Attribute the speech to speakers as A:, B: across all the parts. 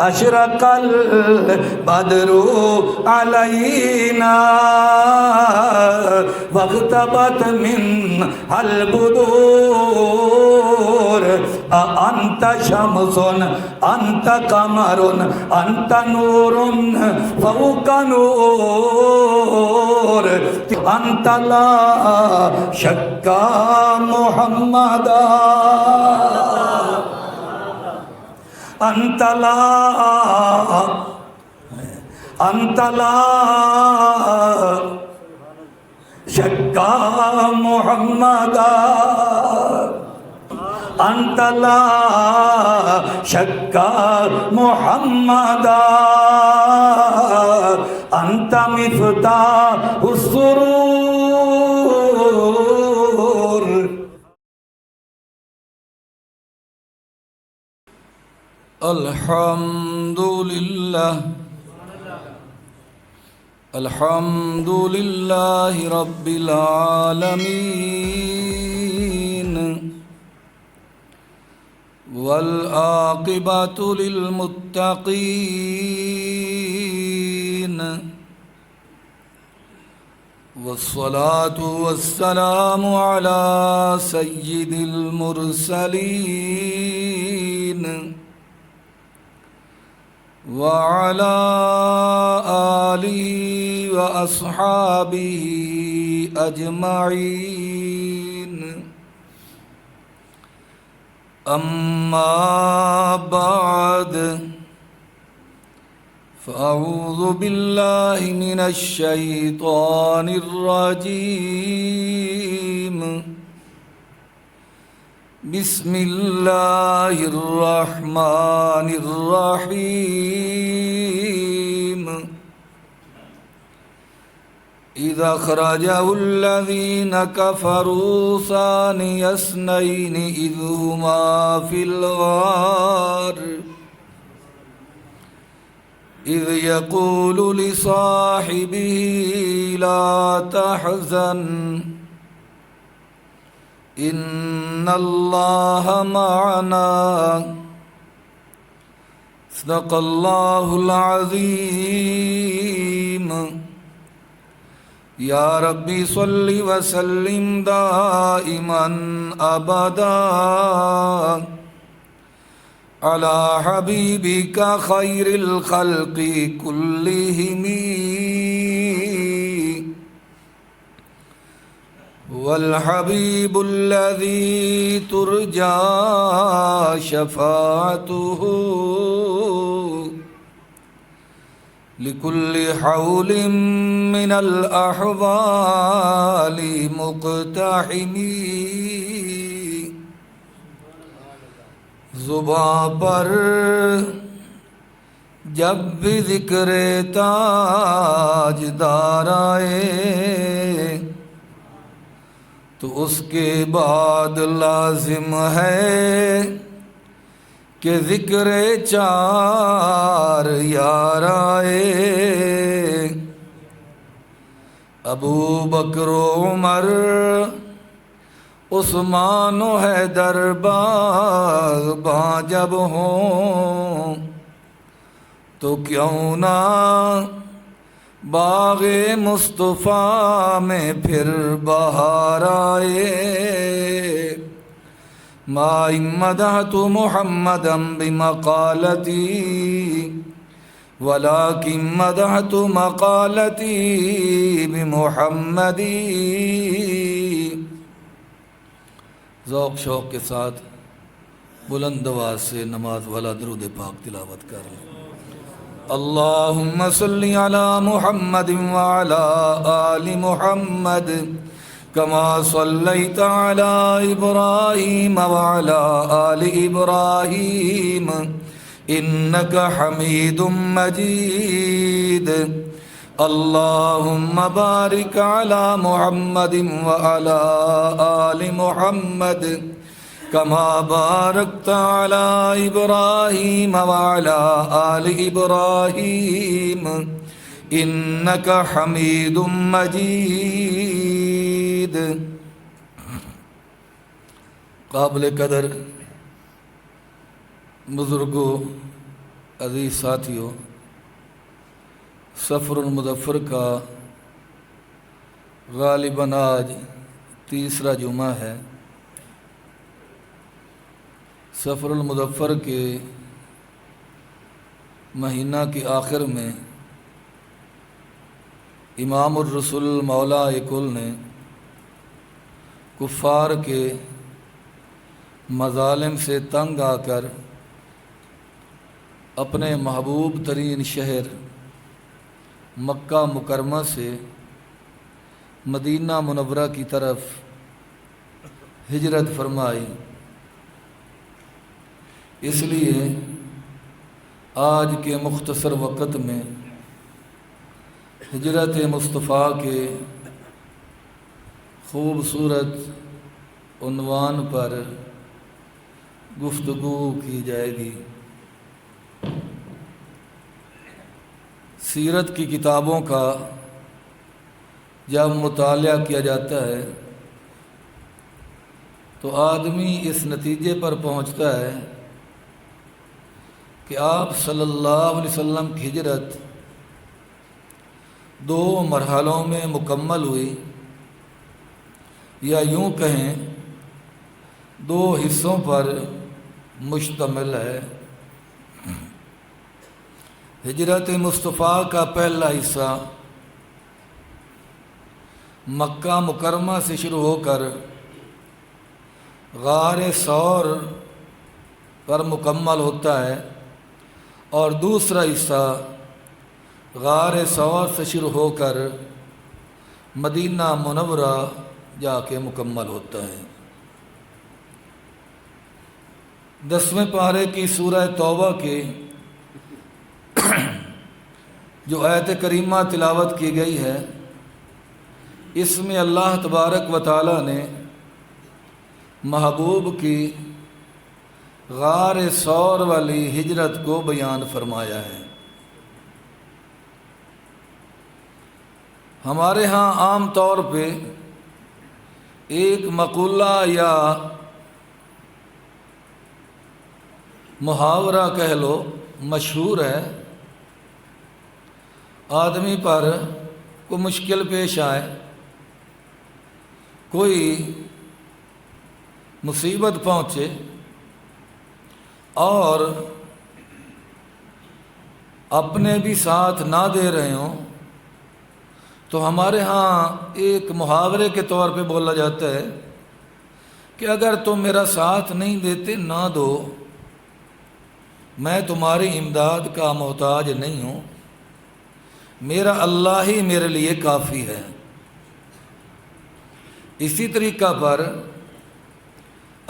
A: أشرق البدر علينا واغتبت منها البدور أنت شمس أنت قمر أنت نور فوق نور أنت لا شك محمدا أنت لا شك محمدا أنت لا شك محمدا أنت مفتاح السرور. الحمد لله رب العالمين والعاقبة للمتقين والصلاة والسلام على سيد المرسلين وعلى آله وأصحابه أجمعين. أما بعد فأعوذ بالله من الشيطان الرجيم. بسم الله الرحمن الرحيم. إذا أخرجه الذين كفروا ثاني اثنين إذ هما في الغار إذ يقول لصاحبه لا تحزن إن الله معنا صدق الله العظيم. یا ربی صلی وسلم دائما ابدا علی حبیبک خیر الخلق کلہم والحبیب الذی ترجى شفاعته لكل حول من الأحوال مقتحمی. زباں پر جب بھی ذکر تاجدار آئے تو اس کے بعد لازم ہے کہ ذکر چار یار آئے. ابو بکر و عمر عثمان و حیدر باغباں جب ہوں تو کیوں نہ باغ مصطفیٰ میں پھر بہار آئے. ما مدحت محمدا بمقالتی ولكن مدحت مقالتی بمحمدی. ذوق شوق کے ساتھ بلند آواز سے نماز والا درود پاک تلاوت کر لیں. اللہم صلی علی محمد وعلی آل محمد کما صلیت علی ابراہیم وعلی آل ابراہیم انک حمید مجید. اللہم بارک علی محمد وعلی آل محمد کما بارکت علی ابراہیم وعلی آل ابراہیم انک حمید مجید. قابل قدر بزرگوں، عزیز ساتھیوں، سفر المظفر کا غالباً آج تیسرا جمعہ ہے۔ سفر المظفر کے مہینہ کے آخر میں امام الرسل مولا کل نے کفار کے مظالم سے تنگ آ کر اپنے محبوب ترین شہر مکہ مکرمہ سے مدینہ منورہ کی طرف ہجرت فرمائی۔ اس لیے آج کے مختصر وقت میں ہجرت مصطفیٰ کے خوبصورت عنوان پر گفتگو کی جائے گی۔ سیرت کی کتابوں کا جب مطالعہ کیا جاتا ہے تو آدمی اس نتیجے پر پہنچتا ہے کہ آپ صلی اللہ علیہ وسلم کی ہجرت 2 مرحلوں میں مکمل ہوئی، یا یوں کہیں 2 حصوں پر مشتمل ہے۔ ہجرت مصطفیٰ کا پہلا حصہ مکہ مکرمہ سے شروع ہو کر غار ثور پر مکمل ہوتا ہے، اور دوسرا حصہ غار ثور سے شروع ہو کر مدینہ منورہ جا کے مکمل ہوتا ہے۔ 10ویں پارے کی سورہ توبہ کے جو آیت کریمہ تلاوت کی گئی ہے، اس میں اللہ تبارک و تعالی نے محبوب کی غار ثور والی ہجرت کو بیان فرمایا ہے۔ ہمارے ہاں عام طور پہ ایک مقولہ یا محاورہ کہہ لو مشہور ہے، آدمی پر کوئی مشکل پیش آئے، کوئی مصیبت پہنچے اور اپنے بھی ساتھ نہ دے رہے ہوں، تو ہمارے ہاں ایک محاورے کے طور پہ بولا جاتا ہے کہ اگر تم میرا ساتھ نہیں دیتے نہ دو، میں تمہاری امداد کا محتاج نہیں ہوں، میرا اللہ ہی میرے لیے کافی ہے۔ اسی طریقہ پر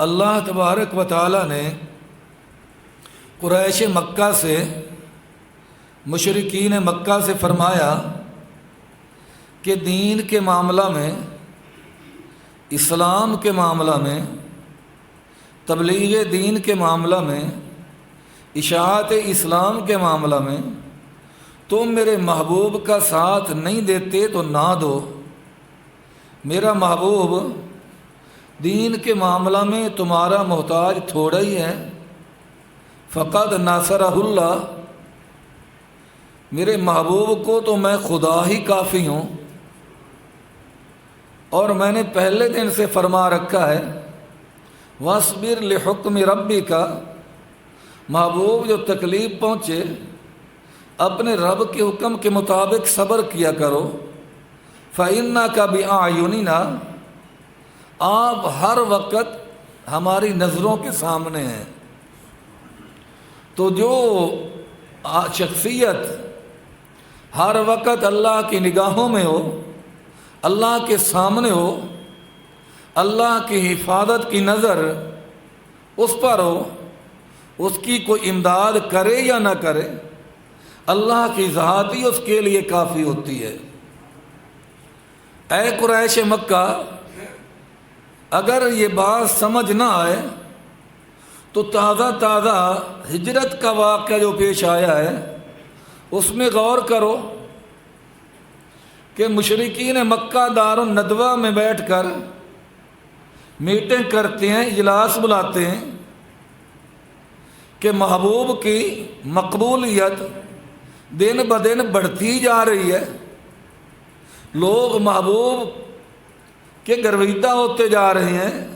A: اللہ تبارک و تعالی نے قریش مکہ سے، مشرکین مکہ سے فرمایا کہ دین کے معاملہ میں، اسلام کے معاملہ میں، تبلیغ دین کے معاملہ میں، اشاعت اسلام کے معاملہ میں تم میرے محبوب کا ساتھ نہیں دیتے تو نہ دو، میرا محبوب دین کے معاملہ میں تمہارا محتاج تھوڑا ہی ہے، فقد ناصرہ اللہ، میرے محبوب کو تو میں خدا ہی کافی ہوں، اور میں نے پہلے دن سے فرما رکھا ہے وَاصْبِرْ لِحُکْمِ رَبِّكَ، محبوب جو تکلیف پہنچے اپنے رب کے حکم کے مطابق صبر کیا کرو، فَإِنَّكَ بِأَعْيُنِنَا، آپ ہر وقت ہماری نظروں کے سامنے ہیں۔ تو جو شخصیت ہر وقت اللہ کی نگاہوں میں ہو، اللہ کے سامنے ہو، اللہ کی حفاظت کی نظر اس پر ہو، اس کی کوئی امداد کرے یا نہ کرے، اللہ کی ذات ہی اس کے لیے کافی ہوتی ہے۔ اے قریش مکہ، اگر یہ بات سمجھ نہ آئے تو تازہ ہجرت کا واقعہ جو پیش آیا ہے اس میں غور کرو کہ مشرکین مکہ دار الندوہ میں بیٹھ کر میٹنگ کرتے ہیں، اجلاس بلاتے ہیں کہ محبوب کی مقبولیت دن بدن بڑھتی جا رہی ہے، لوگ محبوب کے گرویدہ ہوتے جا رہے ہیں،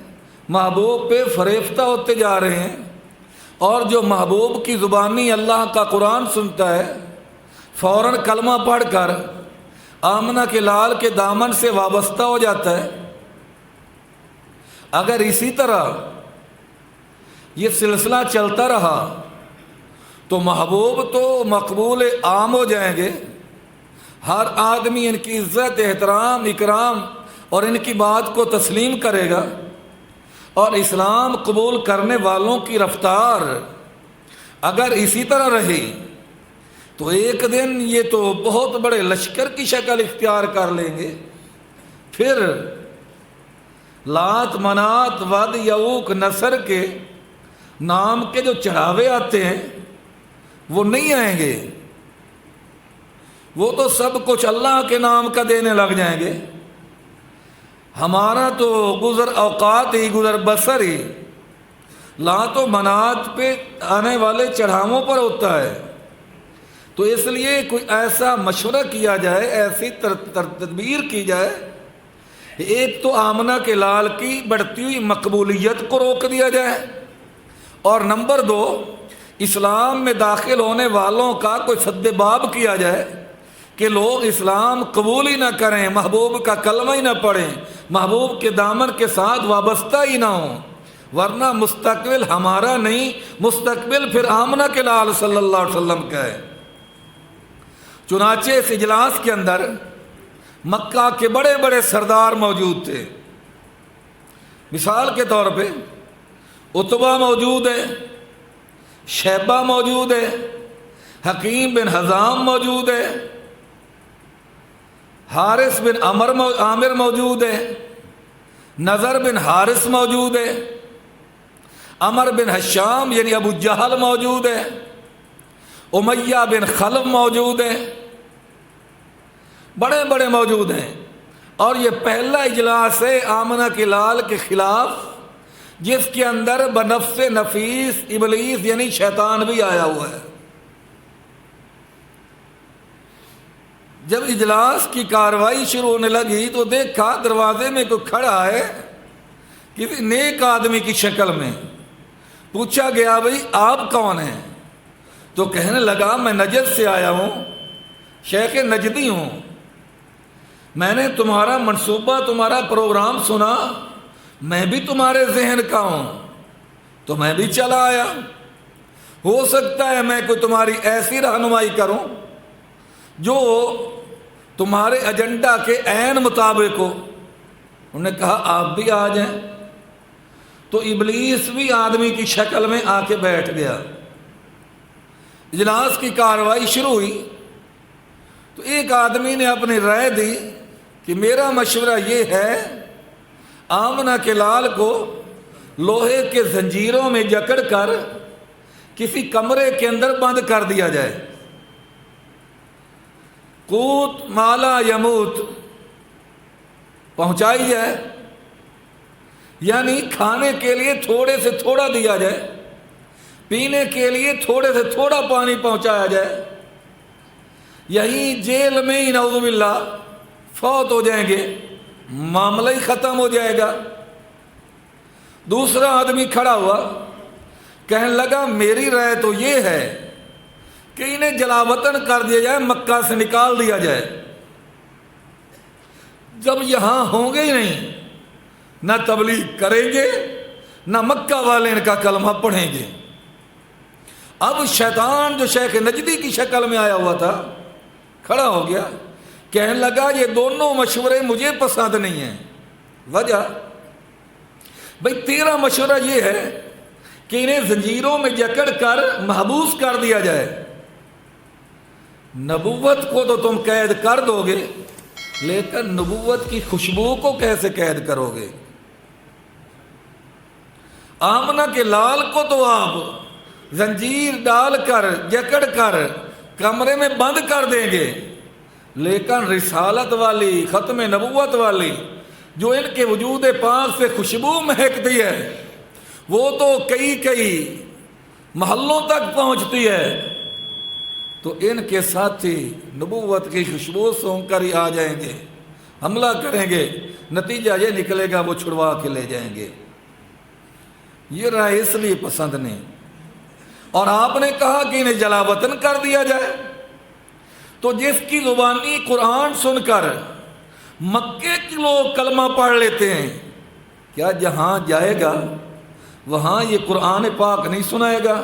A: محبوب پہ فریفتہ ہوتے جا رہے ہیں، اور جو محبوب کی زبانی اللہ کا قرآن سنتا ہے فوراً کلمہ پڑھ کر آمنہ کے لال کے دامن سے وابستہ ہو جاتا ہے۔ اگر اسی طرح یہ سلسلہ چلتا رہا تو محبوب تو مقبول عام ہو جائیں گے، ہر آدمی ان کی عزت احترام اکرام اور ان کی بات کو تسلیم کرے گا، اور اسلام قبول کرنے والوں کی رفتار اگر اسی طرح رہی تو ایک دن یہ تو بہت بڑے لشکر کی شکل اختیار کر لیں گے، پھر لات منات ود یعوق نصر کے نام کے جو چڑھاوے آتے ہیں وہ نہیں آئیں گے، وہ تو سب کچھ اللہ کے نام کا دینے لگ جائیں گے۔ ہمارا تو گزر اوقات ہی گزر بسر ہی لات و منات پہ آنے والے چڑھاووں پر ہوتا ہے، تو اس لیے کوئی ایسا مشورہ کیا جائے، ایسی تدبیر کی جائے، ایک تو آمنہ کے لال کی بڑھتی ہوئی مقبولیت کو روک دیا جائے، اور نمبر 2 اسلام میں داخل ہونے والوں کا کوئی سد باب کیا جائے کہ لوگ اسلام قبول ہی نہ کریں، محبوب کا کلمہ ہی نہ پڑھیں، محبوب کے دامن کے ساتھ وابستہ ہی نہ ہوں، ورنہ مستقبل ہمارا نہیں، مستقبل پھر آمنہ کے لال صلی اللہ علیہ وسلم کا ہے۔ چنانچہ اس اجلاس کے اندر مکہ کے بڑے بڑے سردار موجود تھے، مثال کے طور پہ عتبہ موجود ہے، شیبہ موجود ہے، حکیم بن حزام موجود ہے، حارث بن عامر موجود ہے، نظر بن حارث موجود ہے، عمر بن حشام یعنی ابو جہل موجود ہے، امیہ بن خلف موجود ہے، بڑے بڑے موجود ہیں، اور یہ پہلا اجلاس ہے آمنہ کے لال کے خلاف جس کے اندر بنفس نفیس ابلیس یعنی شیطان بھی آیا ہوا ہے۔ جب اجلاس کی کارروائی شروع ہونے لگی تو دیکھا دروازے میں کوئی کھڑا ہے کسی نیک آدمی کی شکل میں، پوچھا گیا بھئی آپ کون ہیں؟ تو کہنے لگا میں نجد سے آیا ہوں، شیخ نجدی ہوں، میں نے تمہارا منصوبہ تمہارا پروگرام سنا، میں بھی تمہارے ذہن کا ہوں تو میں بھی چلا آیا، ہو سکتا ہے میں کوئی تمہاری ایسی رہنمائی کروں جو تمہارے ایجنڈا کے عین مطابق ہو۔ انہوں نے کہا آپ بھی آ جائیں، تو ابلیس بھی آدمی کی شکل میں آ کے بیٹھ گیا۔ اجلاس کی کارروائی شروع ہوئی تو ایک آدمی نے اپنی رائے دی کہ میرا مشورہ یہ ہے آمنہ کے لال کو لوہے کے زنجیروں میں جکڑ کر کسی کمرے کے اندر بند کر دیا جائے، قوت مالا یموت پہنچائی جائے، یعنی کھانے کے لیے تھوڑے سے تھوڑا دیا جائے، پینے کے لیے تھوڑے سے تھوڑا پانی پہنچایا جائے، یہی جیل میں ہی نعوذ باللہ فوت ہو جائیں گے، معاملہ ہی ختم ہو جائے گا۔ دوسرا آدمی کھڑا ہوا کہنے لگا میری رائے تو یہ ہے کہ انہیں جلا وطن کر دیا جائے، مکہ سے نکال دیا جائے، جب یہاں ہوں گے ہی نہیں، نہ تبلیغ کریں گے نہ مکہ والے ان کا کلمہ پڑھیں گے۔ اب شیطان جو شیخ نجدی کی شکل میں آیا ہوا تھا کھڑا ہو گیا، کہنے لگا یہ دونوں مشورے مجھے پسند نہیں ہیں۔ وجہ بھئی تیرا مشورہ یہ ہے کہ انہیں زنجیروں میں جکڑ کر محبوس کر دیا جائے، نبوت کو تو تم قید کر دو گے لیکن نبوت کی خوشبو کو کیسے قید کرو گے؟ آمنہ کے لال کو تو آپ زنجیر ڈال کر جکڑ کر کمرے میں بند کر دیں گے، لیکن رسالت والی ختم نبوت والی جو ان کے وجود پاک سے خوشبو مہکتی ہے وہ تو کئی محلوں تک پہنچتی ہے تو ان کے ساتھی نبوت کی خوشبو سونگ کر ہی آ جائیں گے، حملہ کریں گے، نتیجہ یہ نکلے گا وہ چھڑوا کے لے جائیں گے۔ یہ رائے اس لیے پسند نہیں۔ اور آپ نے کہا کہ انہیں جلا وطن کر دیا جائے، تو جس کی زبانی قرآن سن کر مکے کے لوگ کلمہ پڑھ لیتے ہیں، کیا جہاں جائے گا وہاں یہ قرآن پاک نہیں سنائے گا؟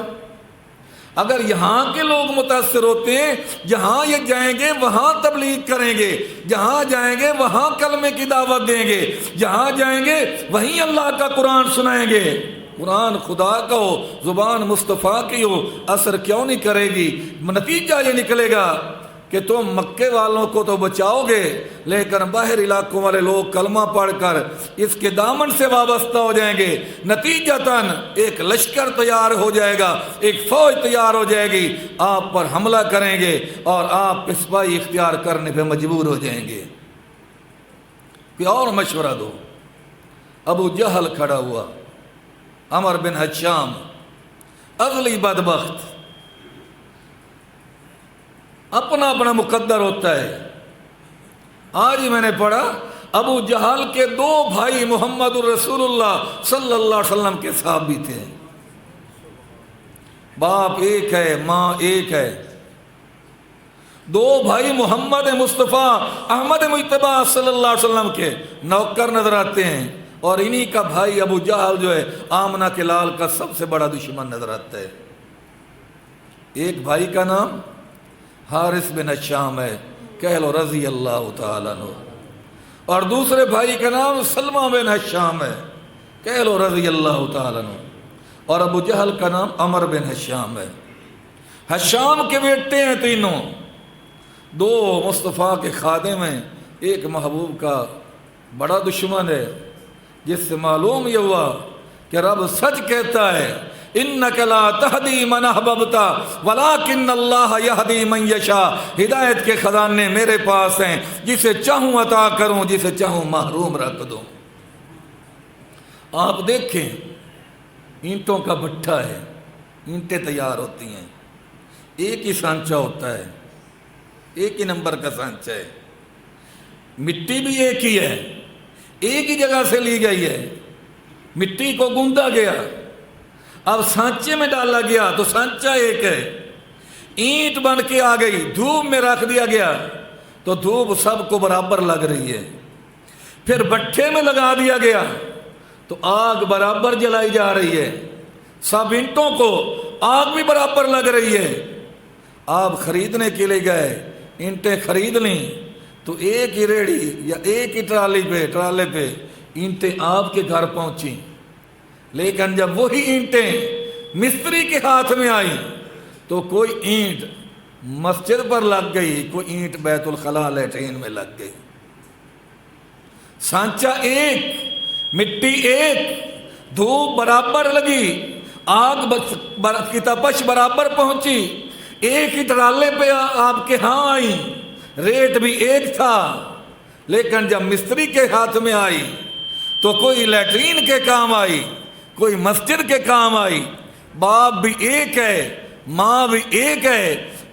A: اگر یہاں کے لوگ متاثر ہوتے ہیں، جہاں یہ جائیں گے وہاں تبلیغ کریں گے، جہاں جائیں گے وہاں کلمے کی دعوت دیں گے، جہاں جائیں گے وہیں اللہ کا قرآن سنائیں گے۔ قرآن خدا کا ہو، زبان مصطفیٰ کی ہو، اثر کیوں نہیں کرے گی؟ نتیجہ یہ نکلے گا کہ تم مکے والوں کو تو بچاؤ گے، لیکن باہر علاقوں والے لوگ کلمہ پڑھ کر اس کے دامن سے وابستہ ہو جائیں گے۔ نتیجتاً ایک لشکر تیار ہو جائے گا، ایک فوج تیار ہو جائے گی، آپ پر حملہ کریں گے اور آپ پسپائی اختیار کرنے پہ مجبور ہو جائیں گے۔ کوئی اور مشورہ دو۔ ابو جہل کھڑا ہوا، عمر بن حشام، اغلی بدبخت، اپنا اپنا مقدر ہوتا ہے۔ آج ہی میں نے پڑھا ابو جہل کے 2 بھائی محمد الرسول اللہ صلی اللہ علیہ وسلم کے صحابی تھے، باپ ایک ہے ماں ایک ہے، 2 بھائی محمد مصطفیٰ احمد مجتبیٰ صلی اللہ علیہ وسلم کے نوکر نظر آتے ہیں، اور انہی کا بھائی ابو جہل جو ہے آمنہ کے لال کا سب سے بڑا دشمن نظر آتا ہے۔ ایک بھائی کا نام حارث بن حشام ہے، کہہ لو رضی اللہ تعالیٰ عنہ، اور دوسرے بھائی کا نام سلمہ بن حشام ہے، کہہ لو رضی اللہ تعالیٰ عنہ، اور ابو جہل کا نام عمر بن حشام ہے۔ حشام کے بیٹے ہیں تینوں، 2 مصطفیٰ کے خادم ہیں، ایک محبوب کا بڑا دشمن ہے، جس سے معلوم یہ ہوا کہ رب سچ کہتا ہے اِنَّكَ لَا تَهْدِي مَنْ أَحْبَبْتَ وَلَكِنَّ اللَّهَ يَهْدِي مَنْ يَشَاءُ۔ ہدایت کے خزانے میرے پاس ہیں، جسے چاہوں عطا کروں، جسے چاہوں محروم رکھ دوں۔ آپ دیکھیں اینٹوں کا بھٹا ہے، اینٹیں تیار ہوتی ہیں، ایک ہی سانچہ ہوتا ہے، ایک ہی نمبر کا سانچہ ہے، مٹی بھی ایک ہی ہے، ایک ہی جگہ سے لی گئی ہے، مٹی کو گوندا گیا، اب سانچے میں ڈالا گیا تو سانچہ ایک ہے، اینٹ بن کے آ گئی، دھوپ میں رکھ دیا گیا تو دھوپ سب کو برابر لگ رہی ہے، پھر بٹھے میں لگا دیا گیا تو آگ برابر جلائی جا رہی ہے، سب اینٹوں کو آگ بھی برابر لگ رہی ہے۔ آپ خریدنے کے لیے گئے، اینٹیں خرید لیں تو ایک ہی ریڑھی یا ایک ہی ٹرالے پہ اینٹیں آپ کے گھر پہنچیں، لیکن جب وہی اینٹیں مستری کے ہاتھ میں آئی تو کوئی اینٹ مسجد پر لگ گئی، کوئی اینٹ بیت الخلاء لیٹرین میں لگ گئی۔ سانچہ ایک، مٹی ایک، دھوپ برابر لگی، آگ کی تپش برابر پہنچی، ایک ہی ٹرالے پہ آپ کے ہاں آئی، ریٹ بھی ایک تھا، لیکن جب مستری کے ہاتھ میں آئی تو کوئی لیٹرین کے کام آئی، کوئی مسجد کے کام آئی۔ باپ بھی ایک ہے، ماں بھی ایک ہے،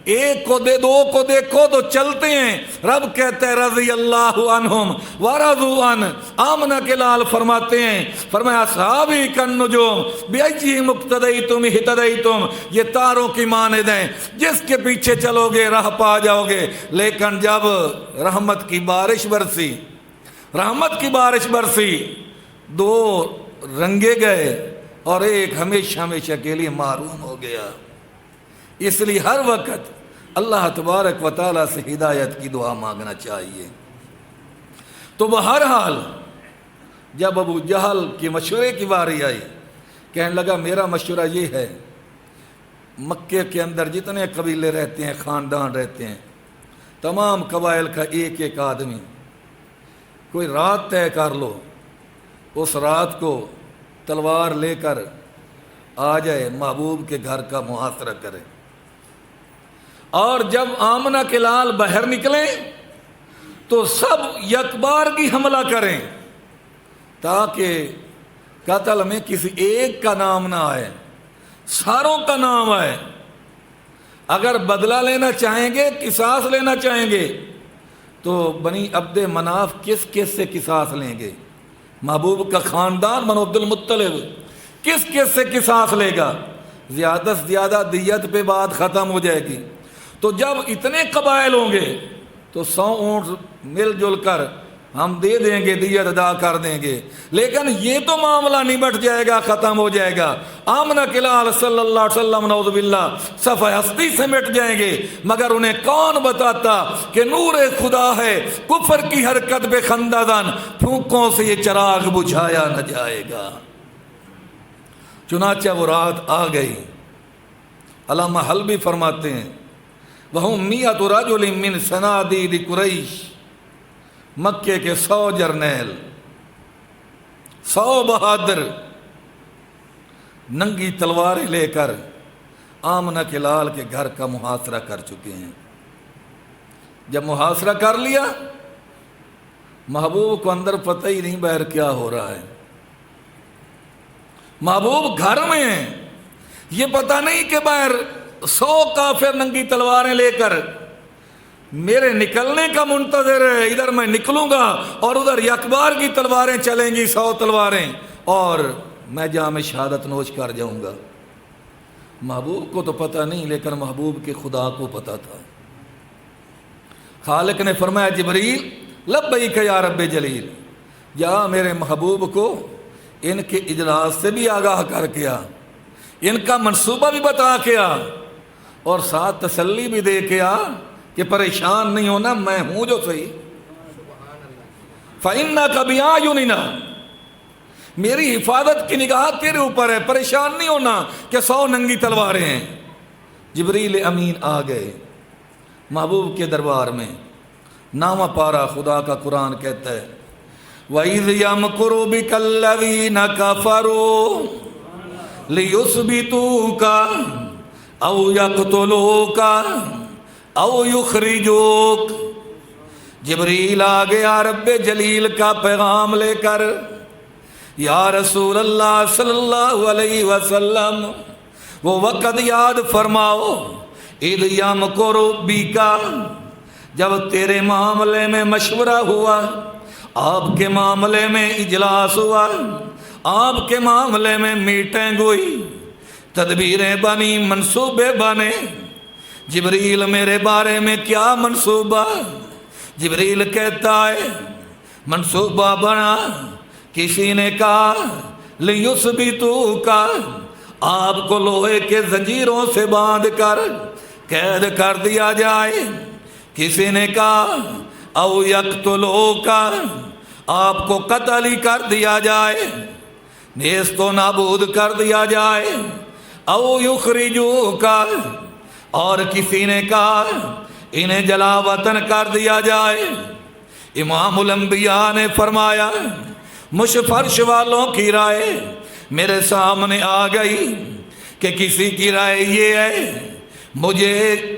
A: ایک کو دے دو کو دیکھو تو چلتے ہیں۔ رب کہتے ہیں رضی اللہ عنہم ورضوا عنہ۔ آمنہ کے لال فرماتے ہیں، فرمایا اصحابی کالنجوم بأیہم اقتدیتم اہتدیتم، یہ تاروں کی مانند ہیں، جس کے پیچھے چلو گے راہ پا جاؤ گے۔ لیکن جب رحمت کی بارش برسی، رحمت کی بارش برسی، 2 رنگے گئے اور ایک ہمیشہ ہمیشہ کے لیے محروم ہو گیا۔ اس لیے ہر وقت اللہ تبارک و تعالیٰ سے ہدایت کی دعا مانگنا چاہیے۔ تو بہرحال جب ابو جہل کی مشورے کی باری آئی، کہنے لگا میرا مشورہ یہ ہے، مکے کے اندر جتنے قبیلے رہتے ہیں، خاندان رہتے ہیں، تمام قبائل کا ایک ایک آدمی کوئی رات طے کر لو، اس رات کو تلوار لے کر آ جائے، محبوب کے گھر کا محاصرہ کرے، اور جب آمنہ کے لال باہر نکلیں تو سب یکبار کی حملہ کریں، تاکہ قتل میں کسی ایک کا نام نہ آئے، ساروں کا نام ہے. اگر بدلہ لینا چاہیں گے، قصاص لینا چاہیں گے، تو بنی عبد مناف کس کس سے قصاص لیں گے؟ محبوب کا خاندان بنو عبد المطلب کس کس سے قصاص لے گا؟ زیادہ سے زیادہ دیت پہ بات ختم ہو جائے گی. تو جب اتنے قبائل ہوں گے تو 100 اونٹ مل جل کر ہم دے دیں گے، دیت ادا کر دیں گے. لیکن یہ تو معاملہ نمٹ جائے گا، ختم ہو جائے گا. آمنہ کے لال صلی اللہ علیہ وسلم نعوذ باللہ صفحہ ہستی سے مٹ جائیں گے. مگر انہیں کون بتاتا کہ نور خدا ہے، کفر کی حرکت بے خنددن، پھونکوں سے یہ چراغ بجھایا نہ جائے گا. چنانچہ وہ رات آ گئی. علامہ حلبی فرماتے ہیں وَهُمْ مِئَةُ رَجُلٍ مِّن صَنَادِيدِ قُرَيْشٍ، مکے کے 100 جرنیل، 100 بہادر ننگی تلواریں لے کر آمنہ کے لال کے گھر کا محاصرہ کر چکے ہیں. جب محاصرہ کر لیا، محبوب کو اندر پتہ ہی نہیں باہر کیا ہو رہا ہے. محبوب گھر میں ہیں، یہ پتہ نہیں کہ باہر 100 کافر ننگی تلواریں لے کر میرے نکلنے کا منتظر ہے. ادھر میں نکلوں گا اور ادھر یکبار کی تلواریں چلیں گی، 100 تلواریں، اور میں جام شہادت نوش کر جاؤں گا. محبوب کو تو پتہ نہیں، لیکن محبوب کے خدا کو پتہ تھا. خالق نے فرمایا جبریل لبیک یا رب جلیل، جا میرے محبوب کو ان کے اجلاس سے بھی آگاہ کر کے آ، ان کا منصوبہ بھی بتا کے آ، اور ساتھ تسلی بھی دے کے آ کہ پریشان نہیں ہونا، میں ہوں جو صحیح. فَإِنَّكَ بِأَعْيُنِنَا، میری حفاظت کی نگاہ تیرے اوپر ہے، پریشان نہیں ہونا کہ 100 ننگی تلواریں ہیں. جبریل امین آ گئے محبوب کے دربار میں. نامہ پارا خدا کا قرآن کہتا ہے وَإِذْ يَمْكُرُ بِكَ الَّذِينَ كَفَرُوا لِيُثْبِتُوكَ أَوْ يَقْتُلُوكَ أَوْ يُخْرِجُوكَ. جبریل آ گیا رب جلیل کا پیغام لے کر. یا رسول اللہ صلی اللہ علیہ وسلم، وہ وقت یاد فرماؤ اِذْ يَمْكُرُ بِكَ، جب تیرے معاملے میں مشورہ ہوا، آپ کے معاملے میں اجلاس ہوا، آپ کے معاملے میں میٹنگ ہوئی، تدبیریں بنی، منصوبے بنے. جبریل میرے بارے میں کیا منصوبہ؟ جبریل کہتا ہے منصوبہ بنا، کسی نے کہا لیثبتوک، آپ کو لوہے کے زنجیروں سے باندھ کر قید کر دیا جائے. کسی نے کہا او یقتلوک، آپ کو قتل ہی کر دیا جائے، نیست و نابود کر دیا جائے. او یخرجوک، اور کسی نے کہا انہیں جلا وطن کر دیا جائے. امام الانبیاء نے فرمایا مجھ فرش والوں کی رائے میرے سامنے آ گئی کہ کسی کی رائے یہ ہے مجھے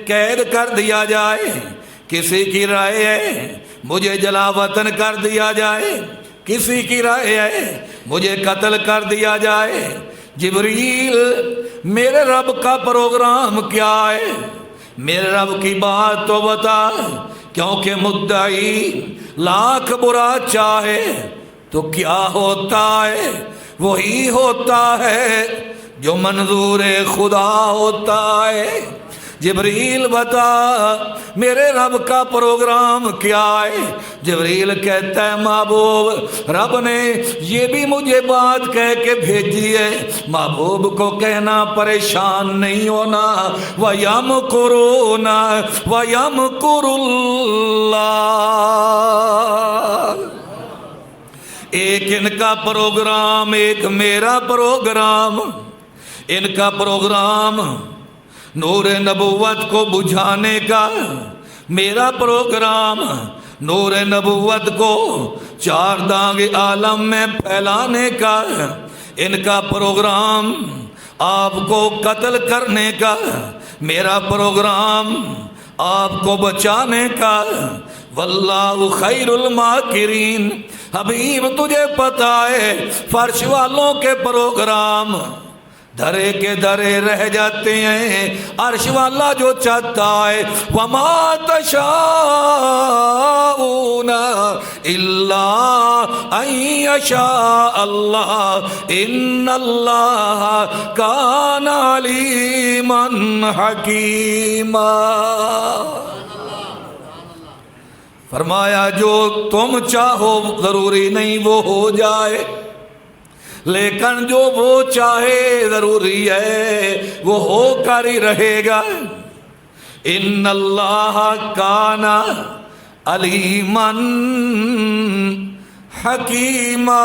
A: قید کر دیا جائے، کسی کی رائے ہے مجھے جلا وطن کر دیا جائے، کسی کی رائے ہے مجھے قتل کر دیا جائے. جبریل میرے رب کا پروگرام کیا ہے؟ میرے رب کی بات تو بتا، کیونکہ مدعی لاکھ برا چاہے تو کیا ہوتا ہے؟ وہی ہوتا ہے جو منظور خدا ہوتا ہے. جبریل بتا میرے رب کا پروگرام کیا ہے؟ جبریل کہتا ہے محبوب رب نے یہ بھی مجھے بات کہہ کے بھیجی ہے، محبوب کو کہنا پریشان نہیں ہونا. وَيَمْكُرُونَ وَيَمْكُرُ اللَّهُ. ایک ان کا پروگرام، ایک میرا پروگرام. ان کا پروگرام نور نبوت کو بجھانے کا، میرا پروگرام نور نبوت کو چار دانگ عالم میں پھیلانے کا. ان کا پروگرام آپ کو قتل کرنے کا، میرا پروگرام آپ کو بچانے کا. واللہ خیر الماکرین. حبیب تجھے پتا ہے فرش والوں کے پروگرام دھرے کے دھرے رہ جاتے ہیں. عرش والا جو چاہتا ہے وما تشاءون الا ان یشاء اللہ ان اللہ کان علیما حکیما. فرمایا جو تم چاہو ضروری نہیں وہ ہو جائے، لیکن جو وہ چاہے ضروری ہے وہ ہو کر ہی رہے گا. ان اللہ کان علیما حکیما.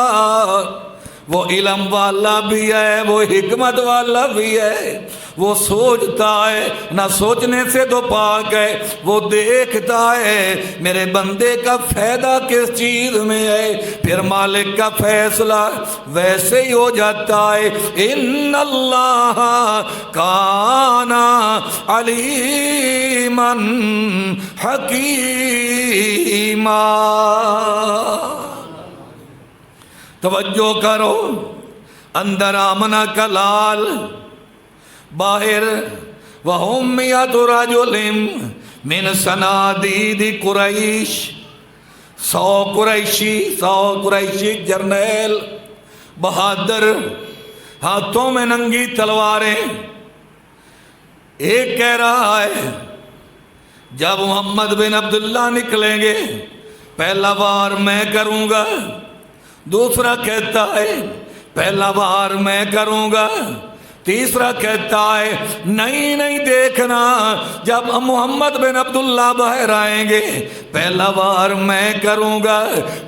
A: وہ علم والا بھی ہے، وہ حکمت والا بھی ہے. وہ سوچتا ہے، نہ سوچنے سے تو پاک ہے، وہ دیکھتا ہے میرے بندے کا فائدہ کس چیز میں ہے، پھر مالک کا فیصلہ ویسے ہی ہو جاتا ہے. ان اللہ کان علیما حکیما. توجہ کرو، اندر آمنہ کا لال، باہر وَهُمْ مِئَةُ رَجُلٍ مِّن صَنَادِيدِ قُرَيْشٍ. 100 قریشی جرنیل بہادر، ہاتھوں میں ننگی تلواریں. ایک کہہ رہا ہے جب محمد بن عبداللہ نکلیں گے پہلا وار میں کروں گا. دوسرا کہتا ہے پہلا وار میں کروں گا. تیسرا کہتا ہے نہیں دیکھنا، جب محمد بن عبداللہ باہر آئیں گے پہلا وار میں کروں گا.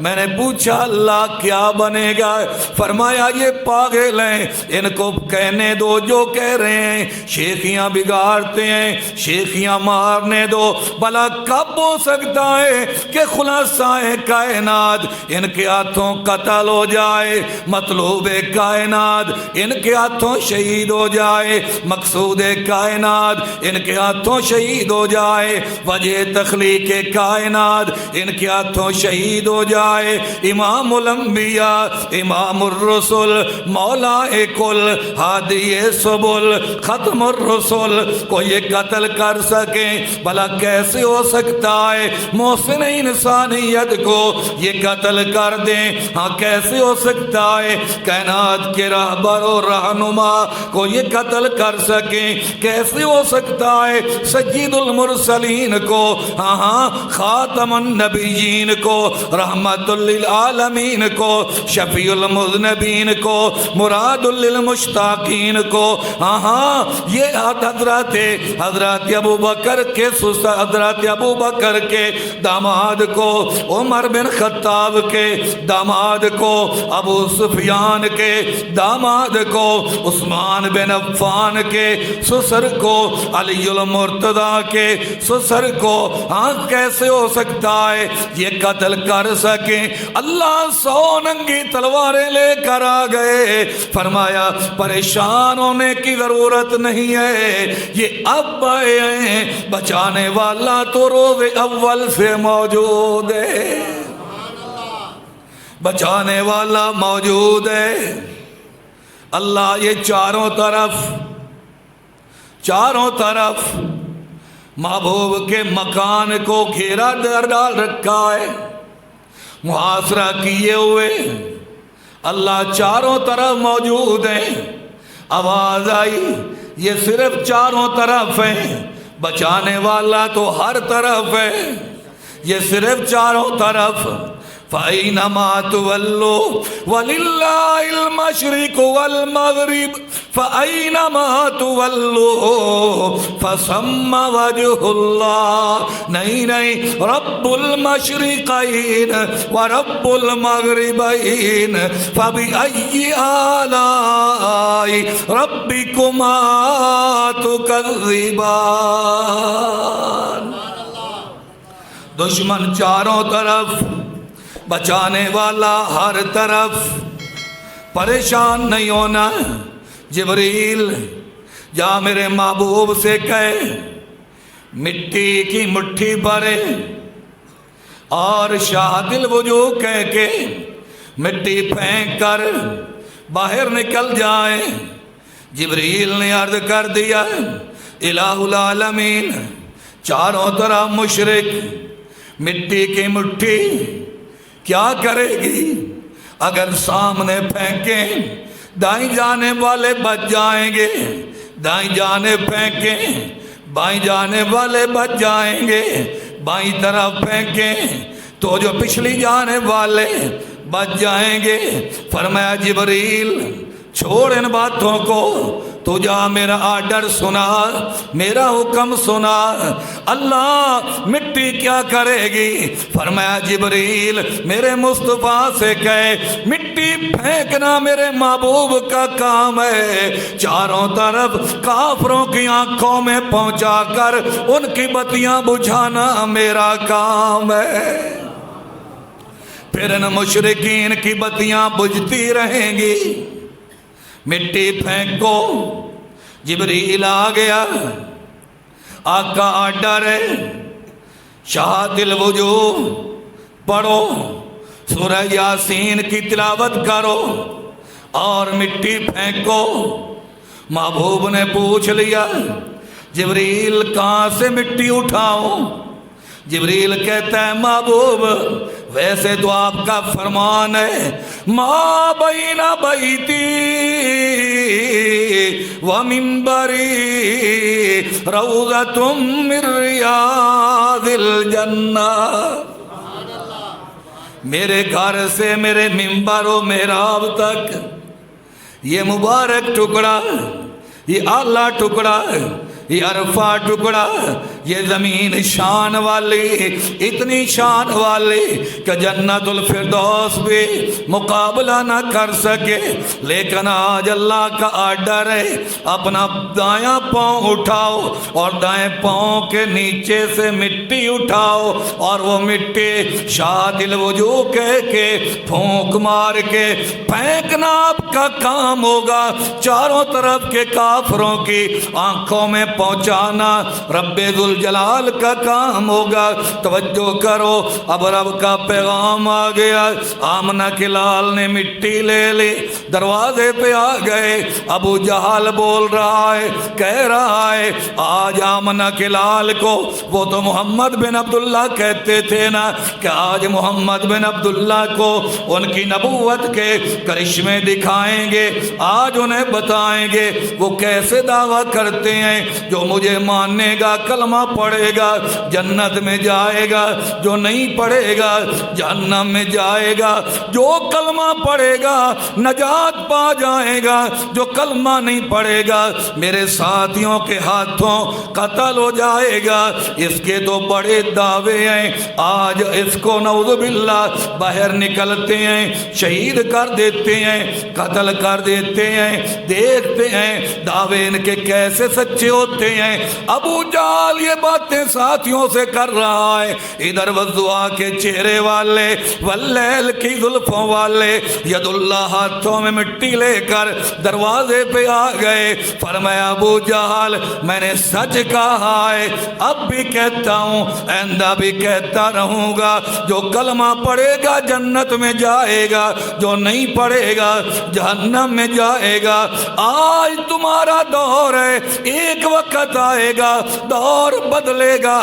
A: میں نے پوچھا اللہ کیا بنے گا؟ فرمایا یہ پاگل ہیں، ان کو کہنے دو جو کہہ رہے ہیں، شیخیاں بگاڑتے ہیں، شیخیاں مارنے دو. بھلا کب ہو سکتا ہے کہ خلاصہ کائنات ان کے ہاتھوں قتل ہو جائے، مطلوب کائنات ان کے ہاتھوں شہید ہو جائے، مقصود کائنات ان کے ہاتھوں شہید ہو جائے، وجہ تخلیق کائنات ان کے ہاتھوں شہید ہو جائے. امام الانبیاء، امام الرسل، مولا کل، ہادی سبل، ختم الرسل کو یہ قتل کر سکیں؟ بھلا کیسے ہو سکتا ہے محسن انسانیت کو یہ قتل کر دیں؟ ہاں کیسے ہو سکتا ہے کائنات کے رہبر و رہنما کو یہ قتل کر سکیں؟ کیسے ہو سکتا ہے سید المرسلین کو، ہاں خاتم النبیین کو، رحمت للعالمین کو، شفیع المذنبین کو، مراد للمشتاقین کو، ہاں یہ حضرت ابو بکر کے داماد کو، عمر بن خطاب کے داماد کو، ابو سفیان کے داماد کو، عثمان بن عفان کے سسر کو، علی المرتضیٰ کے سسر کو، ہاں کیسے ہو سکتا ہے یہ قتل کر سکیں؟ اللہ 100 ننگی تلواریں لے کر آ گئے. فرمایا پریشان ہونے کی ضرورت نہیں ہے، یہ اب آئے ہیں، بچانے والا تو روز اول سے موجود ہے، بچانے والا موجود ہے. اللہ یہ چاروں طرف محبوب کے مکان کو گھیرا ڈال رکھا ہے، محاصرہ کیے ہوئے. اللہ چاروں طرف موجود ہیں. آواز آئی یہ صرف چاروں طرف ہیں، بچانے والا تو ہر طرف ہے، یہ صرف چاروں طرف. فَأَيْنَمَا تُوَلُّوا وَلِلَّهِ الْمَشْرِقُ وَالْمَغْرِبُ فَأَيْنَمَا تُوَلُّوا فَثَمَّ وَجْهُ اللَّهِ. نہیں رب المشرقین ورب المغربین فَبِأَيِّ آلَاءِ رَبِّكُمَا تُكَذِّبَانِ. دشمن چاروں طرف، بچانے والا ہر طرف. پریشان نہیں ہونا. جبریل جا میرے محبوب سے کہے مٹی کی مٹھی بھرے اور شاہد الوجوہ کہہ کے مٹی پھینک کر باہر نکل جائیں. جبریل نے عرض کر دیا الہ العالمین چاروں طرف مشرک، مٹی کی مٹھی کیا کرے گی؟ اگر سامنے پھینکیں دائیں جانب والے بچ جائیں گے، دائیں جانب پھینکیں بائیں جانب والے بچ جائیں گے، بائیں طرف پھینکیں تو جو پچھلی جانب والے بچ جائیں گے۔ فرمایا جبریل چھوڑ ان باتوں کو، تو جا میرا آرڈر سنا، میرا حکم سنا۔ اللہ مٹی کیا کرے گی؟ فرمایا جبریل میرے مصطفیٰ سے کہے مٹی پھینکنا میرے محبوب کا کام ہے، چاروں طرف کافروں کی آنکھوں میں پہنچا کر ان کی بتیاں بجھانا میرا کام ہے۔ پھر ان مشرکین کی بتیاں بجھتی رہیں گی۔ مٹی پھینکو، جبریل آ گیا، آقا آرڈر ہے شہادت الوجوہ پڑھو، سورہ یاسین کی تلاوت کرو اور مٹی پھینکو۔ محبوب نے پوچھ لیا جبریل کہاں سے مٹی اٹھاؤں؟ جبریل کہتا ہے محبوب ویسے تو آپ کا فرمان ہے ما بین بیتی و منبری روضۃ من ریاض الجنہ، میرے گھر سے میرے منبر و محراب تک یہ مبارک ٹکڑا، یہ اعلیٰ ٹکڑا، یہ عرفہ ٹکڑا، یہ زمین شان والی، اتنی شان والی کہ جنت الفردوس بھی مقابلہ نہ کر سکے۔ لیکن آج اللہ کا آرڈر ہے اپنا دایاں پاؤں اٹھاؤ اور دائیں پاؤں کے نیچے سے مٹی اٹھاؤ، اور وہ مٹی شہادت الوجوہ کہہ کے پھونک مار کے پھینکنا آپ کا کام ہوگا، چاروں طرف کے کافروں کی آنکھوں میں پہنچانا رب ذوالجلال کا کام ہوگا۔ توجہ کرو، اب رب کا پیغام آ گیا۔ آمنہ کے لال نے مٹی لے لی، دروازے پہ آ گئے۔ ابو جہل بول رہا ہے، کہہ رہا ہے آج آمنہ کے لال کو، وہ تو محمد بن عبداللہ کہتے تھے نا، کہ آج محمد بن عبداللہ کو ان کی نبوت کے کرشمے دکھائیں گے، آج انہیں بتائیں گے وہ کیسے دعویٰ کرتے ہیں۔ جو مجھے ماننے گا کلمہ پڑھے گا جنت میں جائے گا، جو نہیں پڑھے گا جہنم میں جائے گا، جو کلمہ پڑھے گا نجات پا جائے گا، جو کلمہ نہیں پڑھے گا میرے ساتھیوں کے ہاتھوں قتل ہو جائے گا۔ اس کے تو بڑے دعوے ہیں، آج اس کو نعوذ باللہ باہر نکلتے ہیں، شہید کر دیتے ہیں، قتل کر دیتے ہیں، دیکھتے ہیں دعوے ان کے کیسے سچے ہوتے ہیں۔ ابو جہل یہ باتیں ساتھیوں سے کر رہا ہے، ادھر والضحیٰ کے چہرے والے، واللیل کی زلفوں والے، ید اللہ ہاتھوں میں مٹی لے کر دروازے پہ آ گئے۔ فرمایا ابو جہل میں نے سچ کہا ہے، اب بھی کہتا ہوں، آئندہ بھی کہتا رہوں گا، جو کلمہ پڑھے گا جنت میں جائے گا، جو نہیں پڑھے گا جہنم میں جائے گا۔ آج تمہارا دور ہے، ایک وقت آئے گا دور بدلے گا۔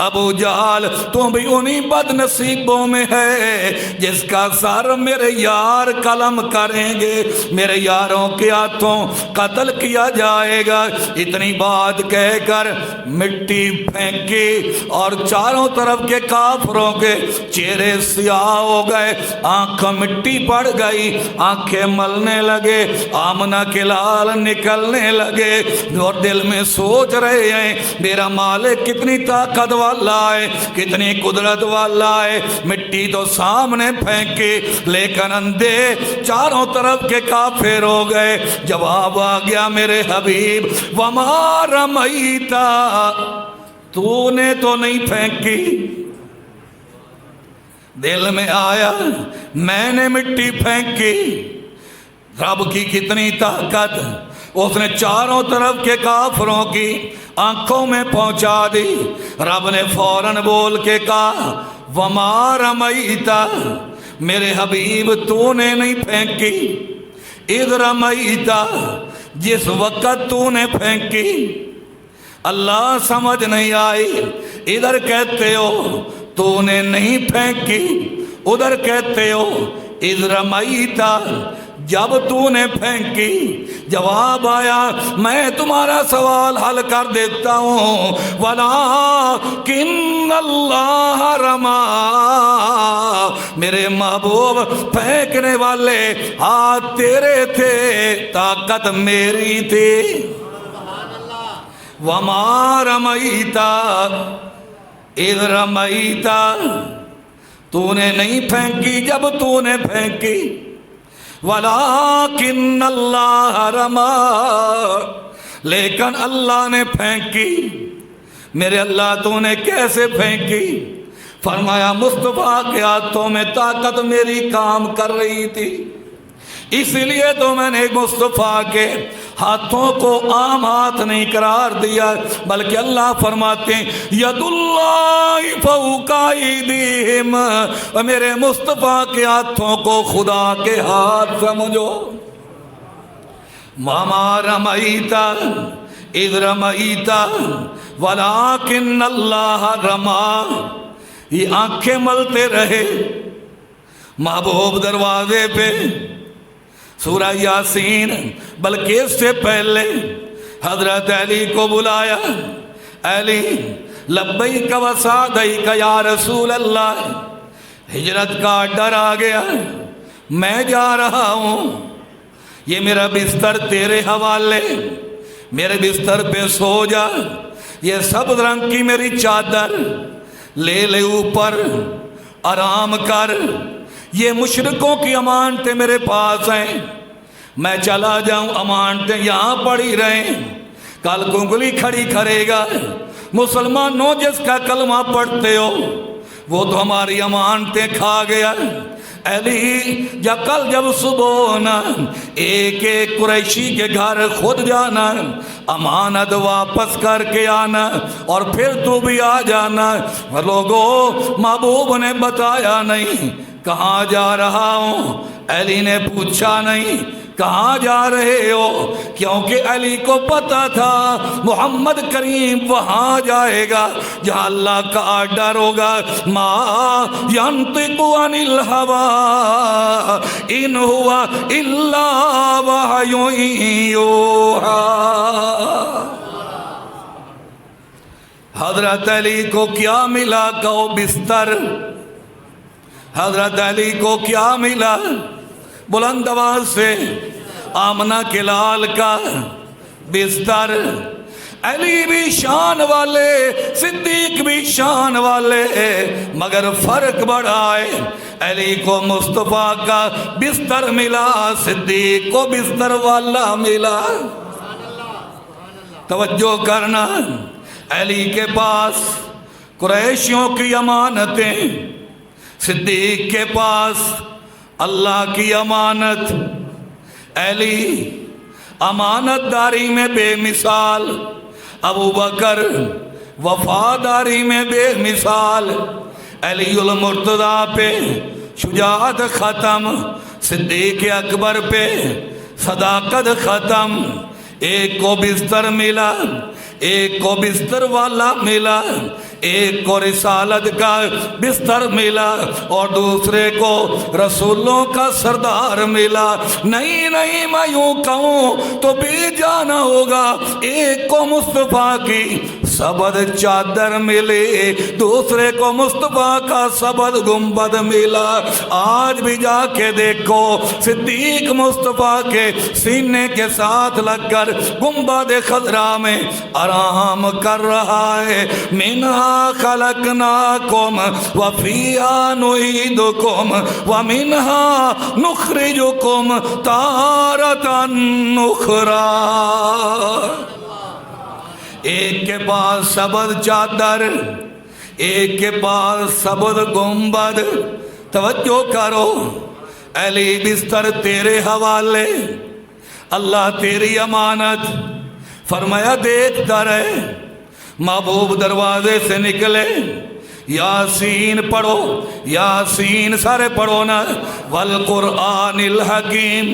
A: ابو جہل تم بھی انہی بد نصیبوں میں ہے جس کا سر میرے یار قلم کریں گے، میرے یاروں کے ہاتھوں قتل کیا جائے گا۔ اتنی بات کہہ کر مٹی پھینکی اور چاروں طرف کے کافروں کے چہرے سیاہ ہو گئے، آنکھ مٹی پڑ گئی، آنکھیں ملنے لگے، آمنہ کے لال نکلنے لگے، اور دل میں سوچ رہے ہیں میرا مالک کتنی طاقت والا ہے، کتنی قدرت والا ہے۔ مٹی تو سامنے پھینکی لیکن اندھے چاروں طرف کے کافر ہو گئے۔ جواب آ گیا میرے حبیب وما رمیتا، تو نے تو نہیں پھینکی۔ دل میں آیا میں نے مٹی پھینکی، رب کی کتنی طاقت، اس نے چاروں طرف کے کافروں کی آنکھوں میں پہنچا دی۔ رب نے فوراً بول کے کہا وما رمیتا، میرے حبیب تو نے نہیں پھینکی، اذ رمیتا، جس وقت تو نے پھینکی اللہ سمجھ نہیں آئی، ادھر کہتے ہو تو نے نہیں پھینکی، ادھر کہتے ہو اذ رمیتا جب تو نے پھینکی۔ جواب آیا میں تمہارا سوال حل کر دیتا ہوں، وَلَٰكِنَّ اللَّهَ رَمَىٰ، میرے محبوب پھینکنے والے ہاتھ تیرے تھے، طاقت میری تھی۔ وَمَا رَمَيْتَ اِذْ رَمَيْتَ، تو نے نہیں پھینکی جب تو نے پھینکی، وَلَٰكِنَّ اللَّهَ رَمَىٰ، لیکن اللہ نے پھینکی۔ میرے اللہ تو نے کیسے پھینکی؟ فرمایا مصطفیٰ کے ہاتھوں میں طاقت میری کام کر رہی تھی، اس لیے تو میں نے مصطفیٰ کے ہاتھوں کو عام ہاتھ نہیں قرار دیا، بلکہ اللہ فرماتے ہیں ید اللہ فوق ایدیہم، اور میرے مصطفیٰ کے ہاتھوں کو خدا کے ہاتھ سمجھو۔ وَمَا رَمَيْتَ اِذْ رَمَيْتَ وَلَٰكِنَّ اللَّهَ رَمَىٰ۔ یہ آنکھیں ملتے رہے، محبوب دروازے پہ سورہ یاسین، بلکہ اس سے پہلے حضرت علی کو بلایا، علی لبیک و سعدیک یا رسول اللہ، ہجرت کا ڈر آ گیا، میں جا رہا ہوں، یہ میرا بستر تیرے حوالے، میرے بستر پہ سو جا، یہ سبز رنگ کی میری چادر لے لے اوپر، آرام کر، یہ مشرکوں کی امانتیں میرے پاس ہیں، میں چلا جاؤں امانتیں یہاں پڑی رہیں، کل کو انگلی کھڑی کرے گا، مسلمانوں جس کا کلمہ پڑھتے ہو وہ تو ہماری امانتیں کھا گیا۔ علی جب صبح ہونا، ایک ایک قریشی کے گھر خود جانا، امانت واپس کر کے آنا، اور پھر تو بھی آ جانا۔ لوگوں محبوب نے بتایا نہیں کہاں جا رہا ہوں، علی نے پوچھا نہیں کہاں جا رہے ہو، کیونکہ علی کو پتا تھا محمد کریم وہاں جائے گا جہاں اللہ کا آرڈر ہوگا۔ ما ینطق عن الہویٰ ان ہوا الا وحی یوحیٰ۔ حضرت علی کو کیا ملا؟ کہو بستر۔ حضرت علی کو کیا ملا؟ بلند آواز سے آمنہ کے لال کا بستر۔ علی بھی شان والے، صدیق بھی شان والے، مگر فرق بڑا ہے، علی کو مصطفیٰ کا بستر ملا، صدیق کو بستر والا ملا۔ توجہ کرنا، علی کے پاس قریشیوں کی امانتیں، صدیق کے پاس اللہ کی امانت۔ علی امانت داری میں بے مثال، ابو بکر وفاداری میں بے مثال، علی المرتضیٰ پہ شجاعت ختم، صدیق اکبر پہ صداقت ختم۔ ایک کو بستر ملا، ایک کو بستر والا ملا، ایک کو رسالت کا بستر ملا، اور دوسرے کو رسولوں کا سردار ملا۔ نہیں میں یوں کہوں تو بھی جانا ہوگا، ایک کو مصطفیٰ کی سبد چادر ملی، دوسرے کو مصطفیٰ کا سبد گنبد ملا۔ آج بھی جا کے دیکھو، صدیق مصطفیٰ کے سینے کے ساتھ لگ کر گنبد خضرا میں آرام کر رہا ہے۔ منہا خلقناکم وفیہا نعیدکم ومنہا نخرجکم تارۃ اخری۔ ایک کے پاس سبز چادر، ایک کے پاس سبز گنبد۔ توجہ کرو، علی بستر تیرے حوالے، اللہ تیری امانت۔ فرمایا دیکھتا رہے۔ محبوب دروازے سے نکلے، یاسین پڑھو، یاسین سارے پڑھو نا، والقرآن الحکیم،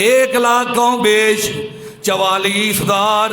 A: 1,44,000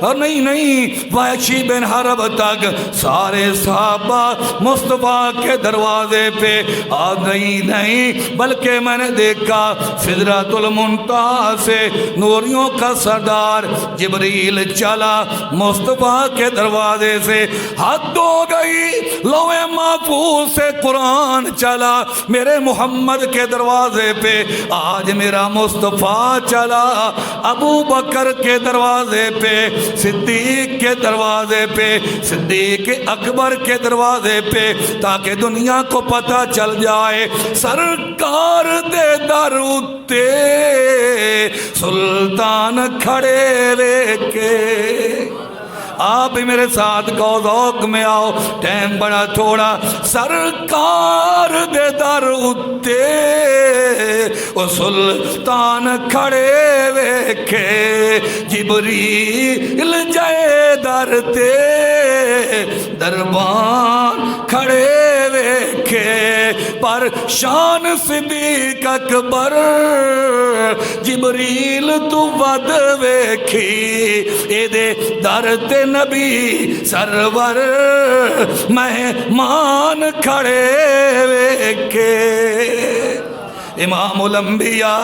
A: اور نہیں وحشی بن حرب تک سارے صحابہ مصطفیٰ کے دروازے پہ نہیں بلکہ میں نے دیکھا سدرۃ المنتہا سے نوریوں کا سردار جبریل چلا مصطفیٰ کے دروازے سے حد ہو گئی لوح محفوظ سے قرآن چلا میرے محمد کے دروازے پہ آج میرا مصطفیٰ چلا ابو بکر کے دروازے پہ صدیق کے دروازے پہ صدیق اکبر کے دروازے پہ تاکہ دنیا کو پتہ چل جائے سرکار دے در اتے سلطان کھڑے ویکھے آپ بھی میرے ساتھ کو ذوق میں آؤ ٹائم بڑا تھوڑا سرکار دے در اتے او سلطان کھڑے ویکھے جبریل جائے در تے دربان کھڑے ویکھے پر شان صدیق اکبر جبریل تو ود ویکھی اے دے در تے نبی سرور مہمان کھڑے ویکھے امام الانبیاء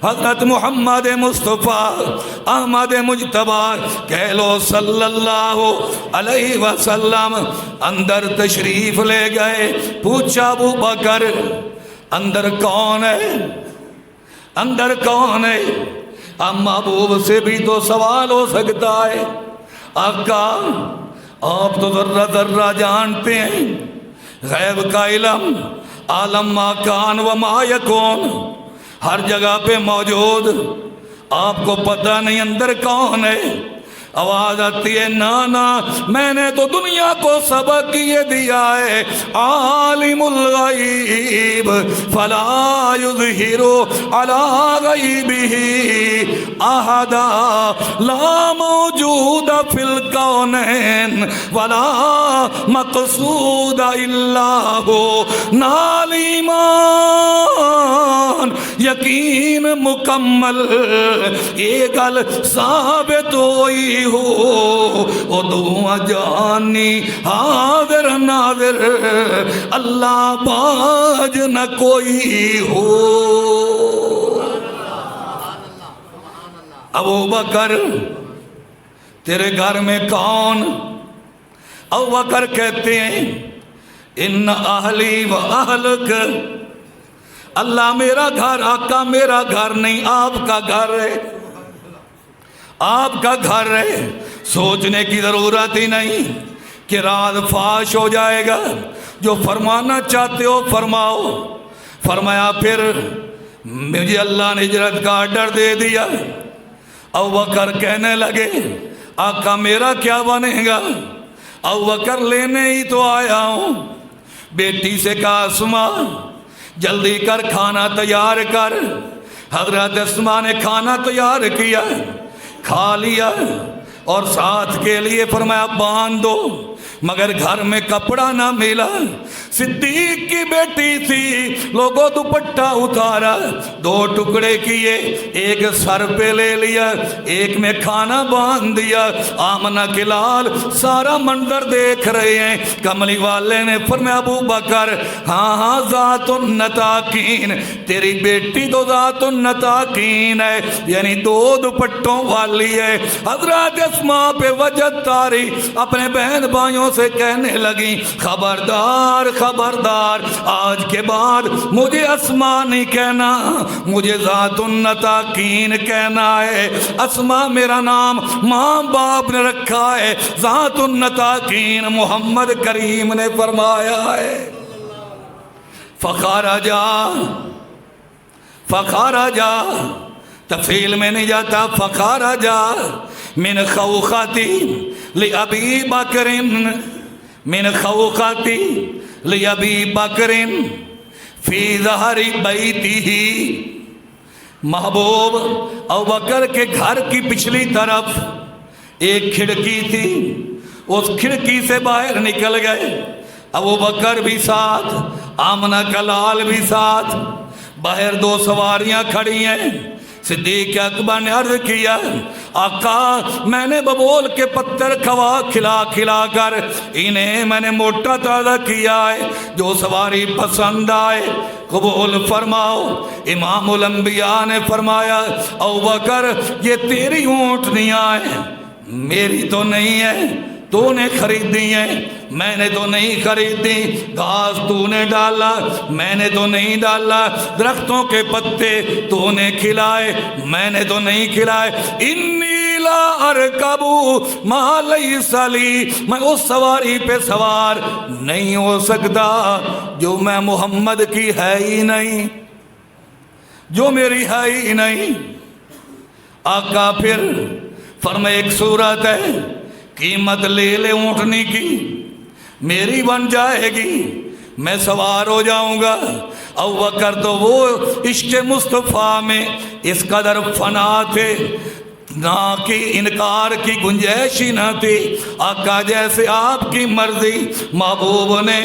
A: حضرت محمد مصطفیٰ احمد مجتبیٰ کہہ لو صلی اللہ علیہ وسلم اندر تشریف لے گئے پوچھا ابو بکر اندر کون ہے اندر کون ہے اب محبوب سے بھی تو سوال ہو سکتا ہے آقا آپ تو ذرہ ذرہ جانتے ہیں غیب کا علم عالم ما کان و ما یکون ہر جگہ پہ موجود آپ کو پتہ نہیں اندر کون ہے آواز آتی ہے نانا میں نے تو دنیا کو سبق یہ دیا ہے عالم الغیب فلا یظہر علی غیبہ احدا لا موجود فی الکونین ولا مقصود الا ہو نال ایمان یقین مکمل یہ گل ثابت ہوئی ہو او دعا جانی حاضر ناظر اللہ باج نہ کوئی ہو ابو بکر تیرے گھر میں کون ابو بکر کہتے ہیں ان اہلی و اہلک اللہ میرا گھر آقا میرا گھر نہیں آپ کا گھر ہے آپ کا گھر ہے سوچنے کی ضرورت ہی نہیں کہ راز فاش ہو جائے گا جو فرمانا چاہتے ہو فرماؤ فرمایا پھر مجھے اللہ نے ہجرت کا آرڈر دے دیا ابو بکر کہنے لگے آقا میرا کیا بنے گا ابو بکر لینے ہی تو آیا ہوں بیٹی سے کہا اسما جلدی کر کھانا تیار کر حضرت اسما نے کھانا تیار کیا کھا لیا اور ساتھ کے لیے فرمایا باندھ دو مگر گھر میں کپڑا نہ ملا صدیق کی بیٹی تھی لوگوں دوپٹہ اتارا دو ٹکڑے کیے ایک سر پہ لے لیا ایک میں کھانا باندھ دیا آمنہ کے لال سارا منظر دیکھ رہے ہیں کملی والے نے فرمایا ابو بکر ہاں ذات النطاقین تیری بیٹی تو ذات النطاقین ہے یعنی دو دوپٹوں والی ہے حضرت اسماء پہ وجد تاری اپنے بہن بھائیوں سے کہنے لگی خبردار خبردار آج کے بعد مجھے اسماء نہیں کہنا مجھے ذات النطاقین کہنا ہے اسماء میرا نام ماں باپ نے رکھا ہے ذات النطاقین محمد کریم نے فرمایا ہے فخارجا تفصیل میں نہیں جاتا فخارجا من خوخاتی لأبی بکرن من خوخاتی لأبی بکرن فی ظہر بیتی محبوب ابو بکر کے گھر کی پچھلی طرف ایک کھڑکی تھی اس کھڑکی سے باہر نکل گئے ابو بکر بھی ساتھ آمنہ کا لال بھی ساتھ باہر دو سواریاں کھڑی ہیں. صدیق اکبر نے عرض کیا آقا میں نے ببول کے پتھر کھلا کر انہیں میں نے موٹا تازہ کیا ہے، جو سواری پسند آئے قبول فرماؤ. امام الانبیاء نے فرمایا ابوبکر یہ تیری اونٹنیاں ہیں، میری تو نہیں ہے، تو نے خریدی ہیں، میں نے تو نہیں خریدی. گھاس تو نے ڈالا، میں نے تو نہیں ڈالا. درختوں کے پتے تو نے کھلائے، میں نے تو نہیں کھلائے. انی لا ارکبو ما لیس لی، میں اس سواری پہ سوار نہیں ہو سکتا جو میں محمد کی ہے ہی نہیں، جو میری ہے ہی نہیں. آقا پھر فرمائے ایک صورت ہے، قیمت لے لے اونٹنی کی، میری بن جائے گی، میں سوار ہو جاؤں گا. ابوبکر تو وہ عشق مصطفیٰ میں اس قدر فنا تھے، نہ کہ انکار کی گنجائش ہی نہ تھی. آقا جیسے آپ کی مرضی، محبوب نے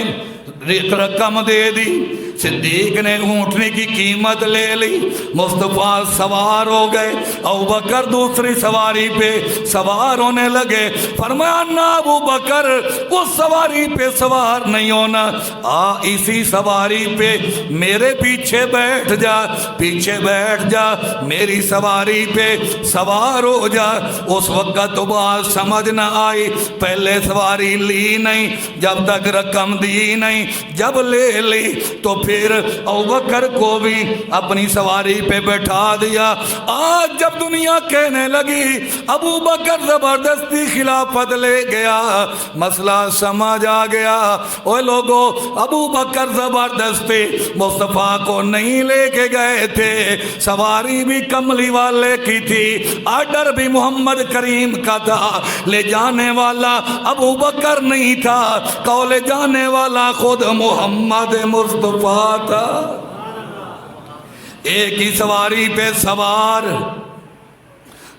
A: رقم دے دی. صدیق نے اونٹنی کی قیمت لے لی، مصطفیٰ سوار ہو گئے. ابوبکر دوسری سواری پہ سوار ہونے لگے. فرمایا نہ ابوبکر اس سواری پہ سوار نہیں ہونا، اسی سواری پہ میرے پیچھے بیٹھ جا، پیچھے بیٹھ جا، میری سواری پہ سوار ہو جا. اس وقت تو بات سمجھ نہ آئی، پہلے سواری لی نہیں جب تک رقم دی نہیں، جب لے لی تو پھر ابوبکر کو بھی اپنی سواری پہ بٹھا دیا. آج جب دنیا کہنے لگی ابوبکر زبردستی خلافت لے گیا، مسئلہ سمجھ آ گیا. اوے لوگو، ابوبکر زبردستی مصطفیٰ کو نہیں لے کے گئے تھے، سواری بھی کملی والے کی تھی، آرڈر بھی محمد کریم کا تھا، لے جانے والا ابوبکر نہیں تھا، لے جانے والا خود محمد مصطفیٰ تھا. ایک ہی سواری پہ سوار،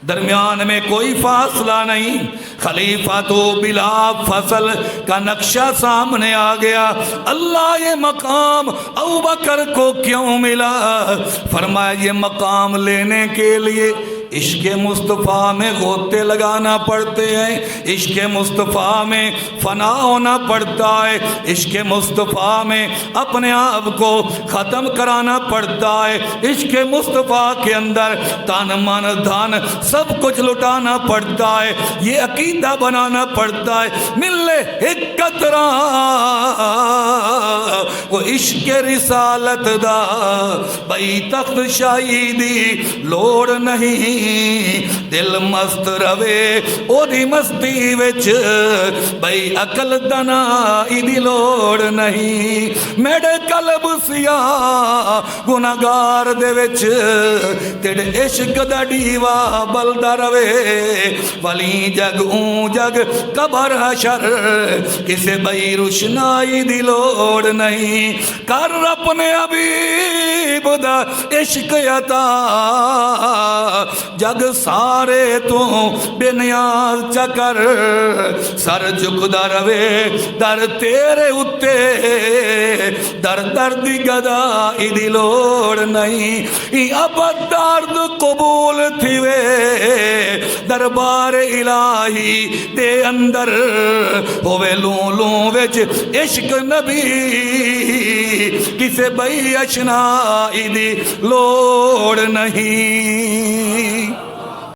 A: درمیان میں کوئی فاصلہ نہیں. خلیفہ تو بلا فصل کا نقشہ سامنے آ گیا. اللہ یہ مقام ابوبکر کو کیوں ملا؟ فرمایا یہ مقام لینے کے لیے عشق مصطفیٰ میں غوطے لگانا پڑتے ہیں، عشق مصطفیٰ میں فنا ہونا پڑتا ہے، عشق مصطفیٰ میں اپنے آپ کو ختم کرانا پڑتا ہے، عشق مصطفیٰ کے اندر تن من دھن سب کچھ لٹانا پڑتا ہے، یہ عقیدہ بنانا پڑتا ہے. ملے ایک قطرہ وہ عشق رسالت دا، بھئی تخت شاہی دی لوڑ نہیں، دل مست روے اوری مستی وچ، بھئی عقل دنائی دی لوڑ نہیں. میرے قلب سیاہ گناہگار دے وچ تیرے عشق دا ڈیوا بلدا روے، ولی جگ اون جگ قبر حشر کسے بھئی روشنائی دی لوڑ نہیں. کر اپنے حبیب دا عشق عطا، جگ سارے تو بے نیاز چکر، سر جھکدا روے در تیرے اتے، در درد گدائی دی لوڑ نہیں. اب درد قبول تھی وے دربار الہی دے اندر، ہوئے لوں لوں وچ عشق نبی کسے بھئی اشنائی دی لوڑ نہیں.